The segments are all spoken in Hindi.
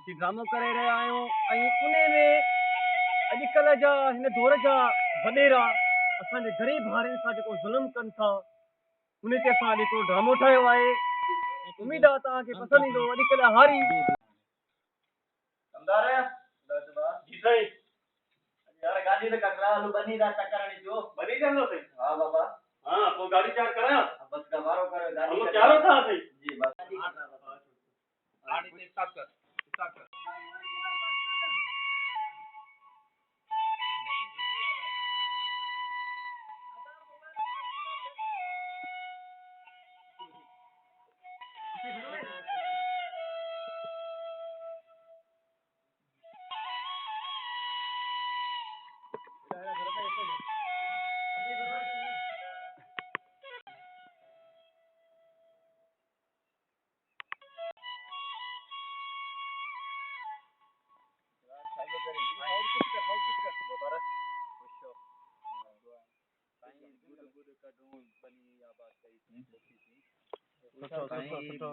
असीं ड्रामो करे रहिया आहियूं ऐं उन में अॼुकल्ह जा हिन दौर जा वॾेरा असांजे ग़रीब भाउरनि सां जेको ज़ुल्म कनि था उन ते असां हिकिड़ो ड्रामो ठाहियो आहे। उमेद आहे तव्हांखे पसंदि ईंदो। अॼुकल्ह हारी जी साईं यार गाड़ी में कटरा आलू बनी दा चक्कर नहीं जो बनी जानो सही। हां बाबा हां तो गाड़ी चार करा बस गवारो करे गाड़ी हम चारों था सही जी बस गाड़ी से स्टार्ट कर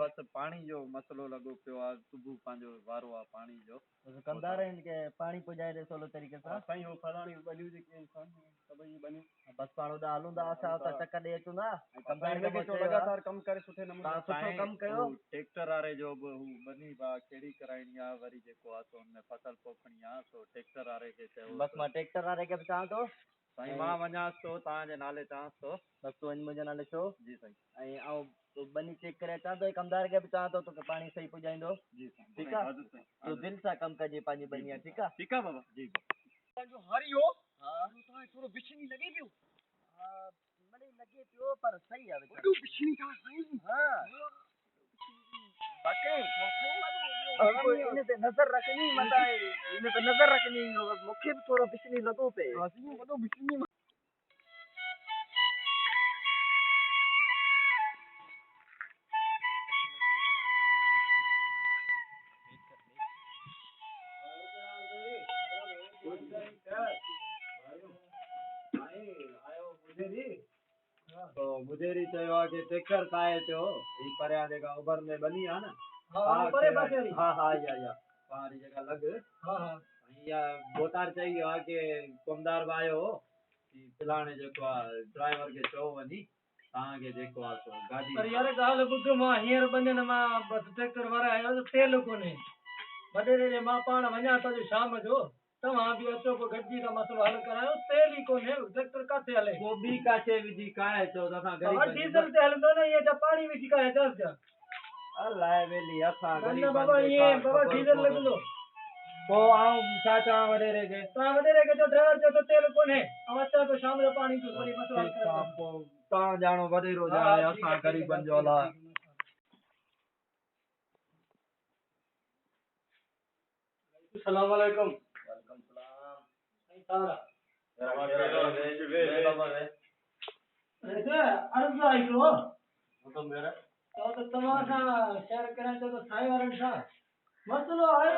बस पानी जो मसलो लगो पियो आ सुबह पांजो वारो आ पानी जो कंदार इनके पानी पुजाए दे सोलो तरीके से साईं हो फलाणी बलियो जेके इंसान सभई बनी बस पाणो दा हलूंदा असा त चक्कर दे चुना कंदार के तो लगातार कम करे सुठे नमूने सुठो कम कयो ट्रैक्टर वाले जो बनी बा केड़ी कराइनी आ वरी जेको आ तो उनमें फसल पोखणी आ तो ट्रैक्टर वाले के चयो बस मां ट्रैक्टर वाले के चाह तो साईं मां वञास तो ताजे नाले चाह तो बस तू इन मुझे नाले छो जी साईं ऐं आओ तो बनी चेक करे चाह तो कमदार के भी चाह तो तो पानी सही पुजाइंदो जी साईं ठीक है तो दिल सा कम कजे पानी बनिया ठीक है बाबा जी जो हारी हो हां तो थोड़ो बिछनी लगे पियो हां मने लगे पियो पर सही है बड़ो बिछनी था सही हां बाकी इने पे नजर रखनी मता इने पे नजर रखनी मुखे भी थोड़ो बिछनी लगो पे हां बड़ो बिछनी तो मुझेरी चयो आ के ट्रैक्टर काए थियो ई परया जेका उबर में बनी आ ना हां परे पासे हां या पारी जगह लग हां या बोतार चाहिए आ के कुमदार बायो ई पिलाने जेको आ ड्राइवर के चो वनी तां के जेको आ तो गाड़ी पर यार गाल बुध मा हियर बंदन मा बस ट्रैक्टर वाला आयो तो तेल कोने बडेरे जे मा पाण वणा तो शाम जो तव्हां भी अचो को गड्डी का मसलो हल करायो तेल ही कोने ट्रैक्टर काथे हले वो भी काचे विधि काए चो तसा गरीब डीजल ते हलंदो न ये त पानी विझी काए दस जा अल्लाह वेली असा गरीब बाबा ये बाबा डीजल लगंदो तो आऊं चाचा वडेरे के ता वडेरे के तो ड्राइवर जो तो तेल कोने हम अचा तो शाम जो पानी तो वरी मसलो हल करायो ता जानो वडेरो जाने असा गरीबन जो अला अस्सलाम वालेकुम वालेकुम सलाम सही तारा ऐसे अर्ज आई तो तो मेरा तो तमाशा शेयर करें तो साई वारन सा मसलो है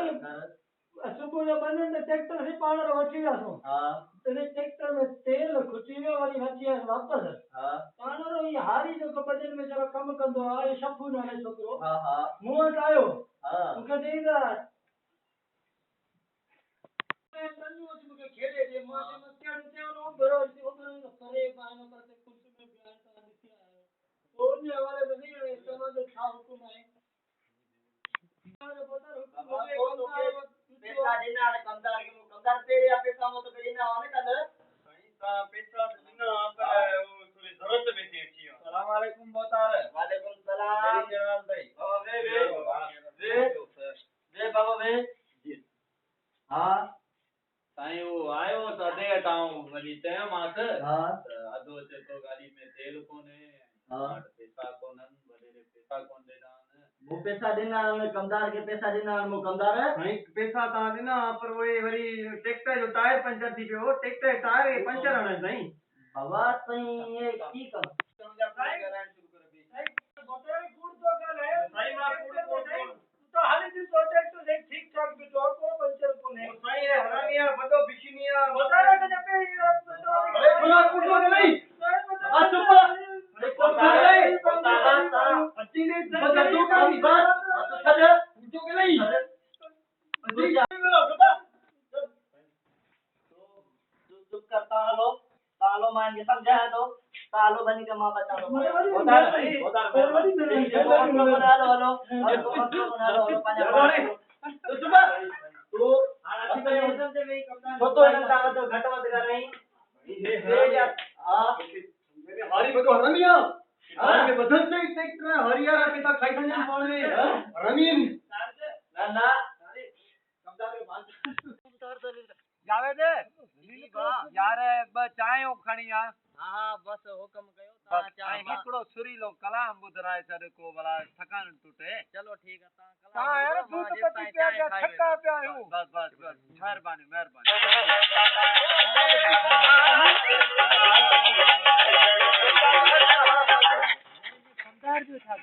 सुबह जो बने ने ट्रैक्टर से पाण वठी आसो हां तेरे ट्रैक्टर में तेल खुची वाली वठी वापस हां पाण रो ये हारी जो बजट में जरा कम कंदो आ ये शफू नाले छोकरो हां हां मुंह आयो हां मुके देगा मुझे खेले दे मां ने मस्तियां ते नो भरो करे पानो करते कुछ में बयान का दिखा है तो ने वाले नहीं है समझ था हुकुम है पैसा देना है कमदार तेरे पैसा मत देना है कल सही सा पैसा देना पर थोड़ी जरूरत भी थी अच्छी अस्सलाम वालेकुम बोतार वालेकुम सलाम मेरी जनाब भाई बाबा वे बाबा वे जी हां साईं वो आयो तो दे ताऊ वली ते मास हां अदो से तो गाड़ी में तेल कोने हां पैसा कोनन बड़े पैसा कोन देना वो पैसा देना कमदार के पैसा देना वो कमदार है नहीं पैसा ता देना पर वो वरी ट्रैक्टर जो टायर पंचर थी पे ट्रैक्टर टायर पंचर आने नहीं बाबा सही ये की कर समझा गारंटी शुरू कर भी बोतल फूड तो गल है सही मां फूड तो हाली दिन तो ट्रैक्टर से ठीक ठाक भी तो को पंचर कोने सही है हरामिया बतो बिशनिया बोतल के जपे अरे खुला फूड तो नहीं आ चुप अच्छी ने बता दो का बात तो छड़ उठो के नहीं चुप करता हलो तालो मान के समझा है तो तालो बनी के मां बचा लो बना लो हलो तो चुप तो तो इन ताकत घट मत कर रही हां हमारी बतो हरमिया हमारे बदन से ट्रैक्टर हरियाणा के तक खाई संजन पाल में रमीन ना कमदार के मान जावे दे यार चाय खणी आ हां बस हुक्म कयो ता चाय हिकड़ो सुरी लो कलाम बुधराए छड़ को भला थकान टूटे चलो ठीक है ता ता यार दूध पत्ती पिया जा थका पिया हूं बस मेहरबानी समझदार जो था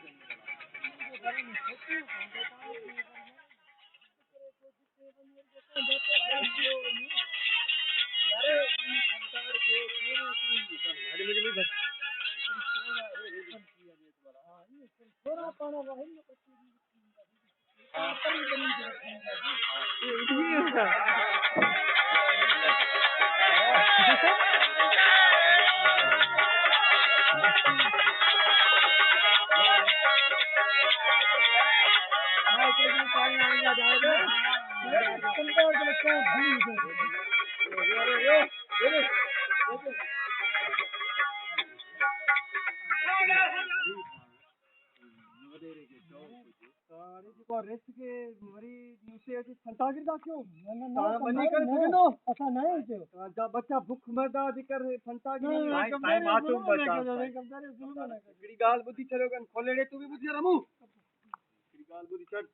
रेस्ट के मरी नीचे ऐसी फंटागिर का क्यों ना बनी कर सकेनो ऐसा नहीं होते जब बच्चा भूख मरदा दिकर फंटागिर भाई मासूम बच्चा कड़ी गाल बुद्धि चलोगन खोलेड़े तू भी बुद्धि रमू कड़ी गाल बुद्धि चढ़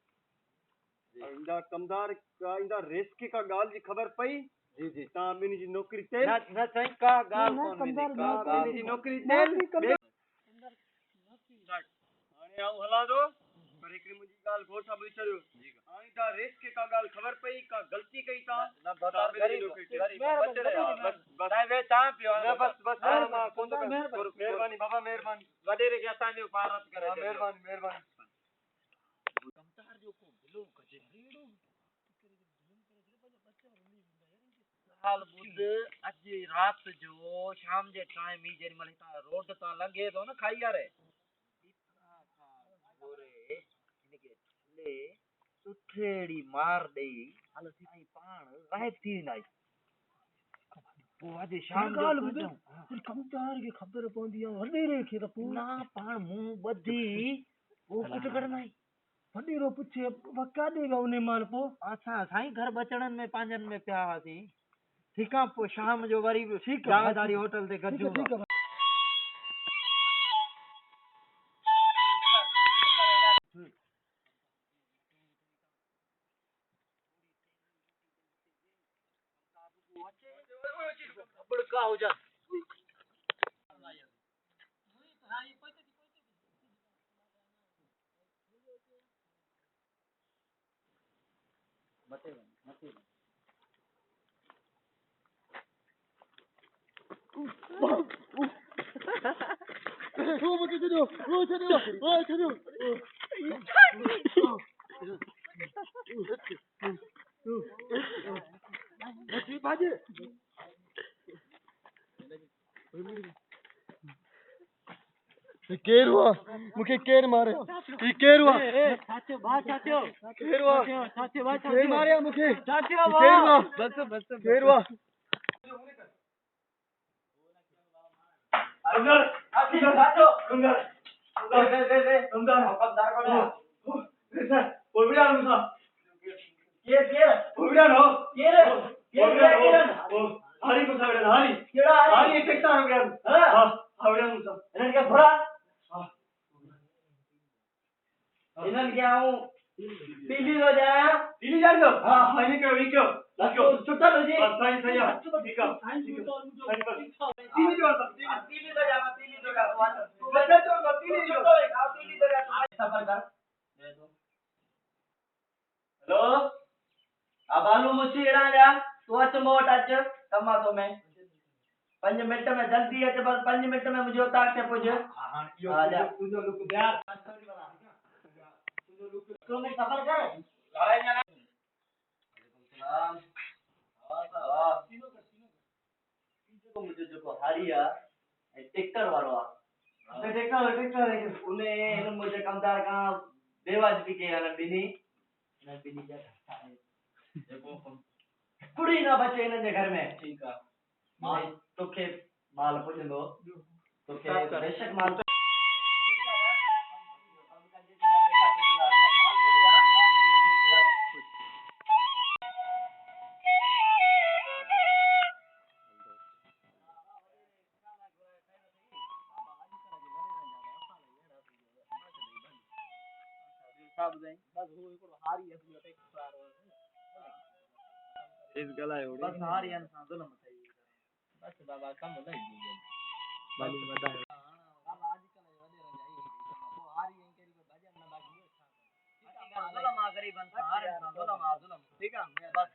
इंदा कमदार का इंदा रेस्ट का गाल जी खबर पई जी ता मिनी जी नौकरी ते ना सही का गाल कौन मिनी का मिनी जी नौकरी ते आने आऊं हला दो पर एकरी मुजी गाल गोठा बुझ चलो आई ता रेस्ट के का गाल खबर पई का गलती कई ता ना बता मेरी नौकरी बस बताए वे ता पियो बस हां कौन तो मेहरबानी बाबा मेहरबानी वडेरे के असा में पारत करे मेहरबानी कमतार जो को बिलो गजे रेड़ो हाल बुध अज रात जो शाम जे टाइम ही जरी मलिता रोड ता लंगे तो ना खाई यारे इतना था गोरे इनके ले सुठेड़ी मार दई हाल सी पाण गायब थी नाई वो आज शाम गाल बुध कमतार के खबर पौंदी वडेरे के तो ना पाण मुंह बधी वो कुछ कर नहीं वडेरो पूछे वका देगा उने माल पो अच्छा साईं घर बचड़न में पांजन में प्या हसी ठीक है पो शाम जो वरी जावेदारी होटल ते गजू बड़का हो जा केर हुआ मुखे केर मारे ई केर हुआ चाचो बा चाचो केर हुआ चाचो बा केर मारे मुखे चाचो केर हुआ बस केर हुआ अंदर आती हो चाचो अंदर दे कमदार बना सर बोलबिया मुसा ये बोलबिया नो ये हारी मुसा बेटा हारी केड़ा हारी एक टेक्टर हो गया हां हावड़ा मुसा इनन के थोड़ा इनन क्या हूं पीली हो जाए पीली जान दो हां हानी के वीक लाओ छुट्टा लो जी सही ठीक है पीली जो पीली तो जा बच्चा तो पीली जो पीली तो सफर कर दे दो हेलो अब आलू मुछी एड़ा जा तू अच मोट अच कमा तो मैं 5 मिनट में जल्दी है बस 5 मिनट में मुझे उतार के पूछ हां जा तुझो लुक यार तुझो लुक तो मैं सफर कर वारी आ ट्रैक्टर वारो आ ट्रैक्टर उन्हें इन मुझे कमदार का बेवाजिबी के आने बिनी न बिनी जा देखो कुड़ी ना बचे इन घर में ठीक है माल तोखे माल पुजंदो तोखे बेशक माल इस गला है बस हार यान सांदो ना मत बस बाबा कम नहीं दिए बाली बता बाबा आज कल वडे रंजाई तो हार यन के भजन ना बाकी जुलम आ गरीबन हार जुलम आ जुलम ठीक है बस